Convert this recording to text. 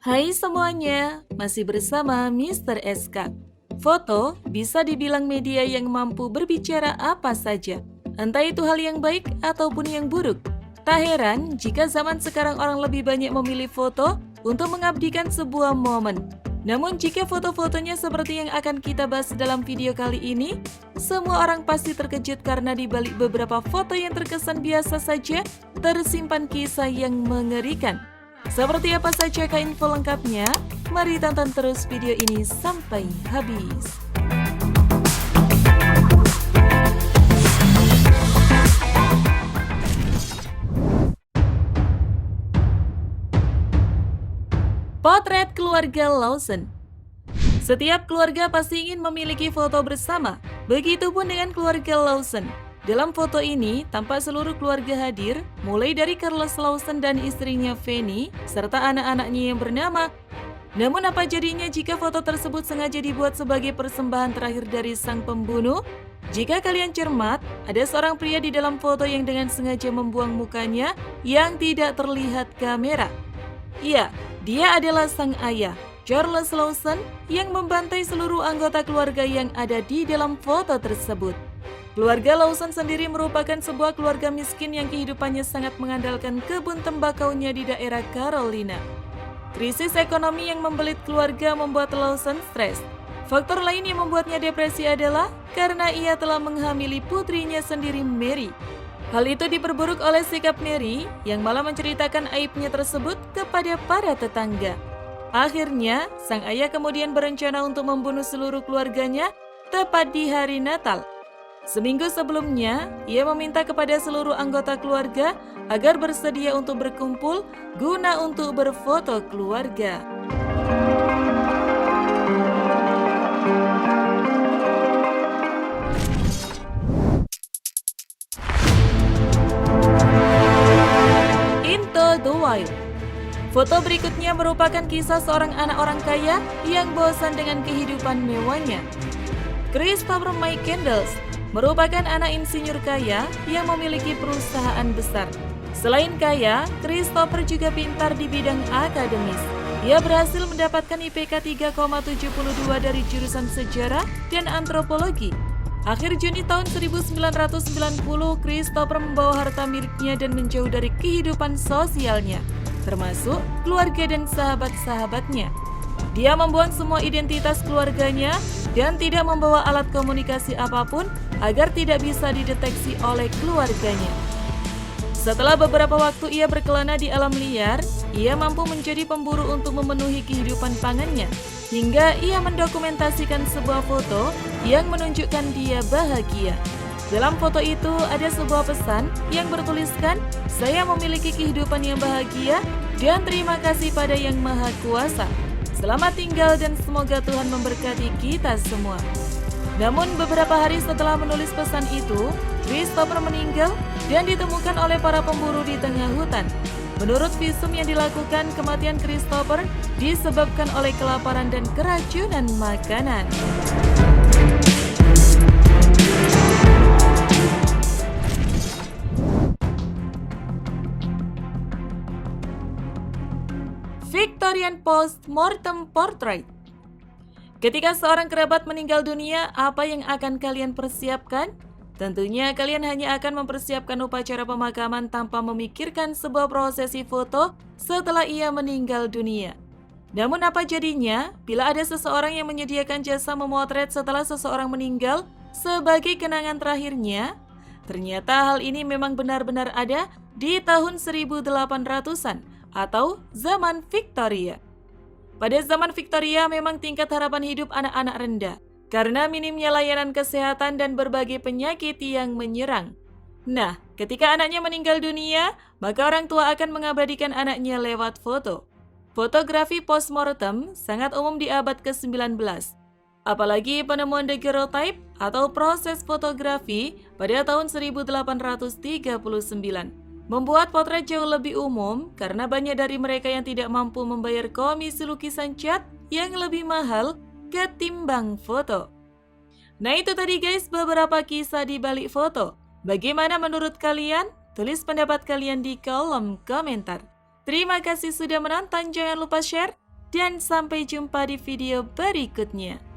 Hai semuanya, masih bersama Mr. SK. Foto bisa dibilang media yang mampu berbicara apa saja, entah itu hal yang baik ataupun yang buruk. Tak heran jika zaman sekarang orang lebih banyak memilih foto untuk mengabdikan sebuah momen. Namun jika foto-fotonya seperti yang akan kita bahas dalam video kali ini, semua orang pasti terkejut karena di balik beberapa foto yang terkesan biasa saja, tersimpan kisah yang mengerikan. Seperti apa saja info lengkapnya? Mari tonton terus video ini sampai habis. Potret keluarga Lawson. Setiap keluarga pasti ingin memiliki foto bersama. Begitupun dengan keluarga Lawson. Dalam foto ini, tampak seluruh keluarga hadir, mulai dari Carlos Lawson dan istrinya Fanny, serta anak-anaknya yang bernama. Namun apa jadinya jika foto tersebut sengaja dibuat sebagai persembahan terakhir dari sang pembunuh? Jika kalian cermat, ada seorang pria di dalam foto yang dengan sengaja membuang mukanya yang tidak terlihat kamera. Iya, dia adalah sang ayah, Charles Lawson, yang membantai seluruh anggota keluarga yang ada di dalam foto tersebut. Keluarga Lawson sendiri merupakan sebuah keluarga miskin yang kehidupannya sangat mengandalkan kebun tembakaunya di daerah Carolina. Krisis ekonomi yang membelit keluarga membuat Lawson stres. Faktor lain yang membuatnya depresi adalah karena ia telah menghamili putrinya sendiri, Mary. Hal itu diperburuk oleh sikap Mary yang malah menceritakan aibnya tersebut kepada para tetangga. Akhirnya, sang ayah kemudian berencana untuk membunuh seluruh keluarganya tepat di hari Natal. Seminggu sebelumnya, ia meminta kepada seluruh anggota keluarga agar bersedia untuk berkumpul guna untuk berfoto keluarga. Into the Wild. Foto berikutnya merupakan kisah seorang anak orang kaya yang bosan dengan kehidupan mewahnya. Christopher Mike Kendalls merupakan anak insinyur kaya yang memiliki perusahaan besar. Selain kaya, Christopher juga pintar di bidang akademis. Ia berhasil mendapatkan IPK 3,72 dari jurusan sejarah dan antropologi. Akhir Juni tahun 1990, Christopher membawa harta miliknya dan menjauh dari kehidupan sosialnya, termasuk keluarga dan sahabat-sahabatnya. Dia membuang semua identitas keluarganya dan tidak membawa alat komunikasi apapun agar tidak bisa dideteksi oleh keluarganya. Setelah beberapa waktu ia berkelana di alam liar, ia mampu menjadi pemburu untuk memenuhi kehidupan pangannya, hingga ia mendokumentasikan sebuah foto yang menunjukkan dia bahagia. Dalam foto itu ada sebuah pesan yang bertuliskan, "Saya memiliki kehidupan yang bahagia dan terima kasih pada Yang Maha Kuasa. Selamat tinggal dan semoga Tuhan memberkati kita semua." Namun beberapa hari setelah menulis pesan itu, Christopher meninggal dan ditemukan oleh para pemburu di tengah hutan. Menurut visum yang dilakukan, kematian Christopher disebabkan oleh kelaparan dan keracunan makanan. Victorian Post-Mortem Portrait. Ketika seorang kerabat meninggal dunia, apa yang akan kalian persiapkan? Tentunya kalian hanya akan mempersiapkan upacara pemakaman tanpa memikirkan sebuah prosesi foto setelah ia meninggal dunia. Namun apa jadinya bila ada seseorang yang menyediakan jasa memotret setelah seseorang meninggal sebagai kenangan terakhirnya? Ternyata hal ini memang benar-benar ada di tahun 1800-an atau zaman Victoria. Pada zaman Victoria memang tingkat harapan hidup anak-anak rendah karena minimnya layanan kesehatan dan berbagai penyakit yang menyerang. Nah, ketika anaknya meninggal dunia, maka orang tua akan mengabadikan anaknya lewat foto. Fotografi postmortem sangat umum di abad ke-19. Apalagi penemuan daguerreotype atau proses fotografi pada tahun 1839. Membuat potret jauh lebih umum karena banyak dari mereka yang tidak mampu membayar komisi lukisan cat yang lebih mahal ketimbang foto. Nah itu tadi guys beberapa kisah di balik foto. Bagaimana menurut kalian? Tulis pendapat kalian di kolom komentar. Terima kasih sudah menonton, jangan lupa share, dan sampai jumpa di video berikutnya.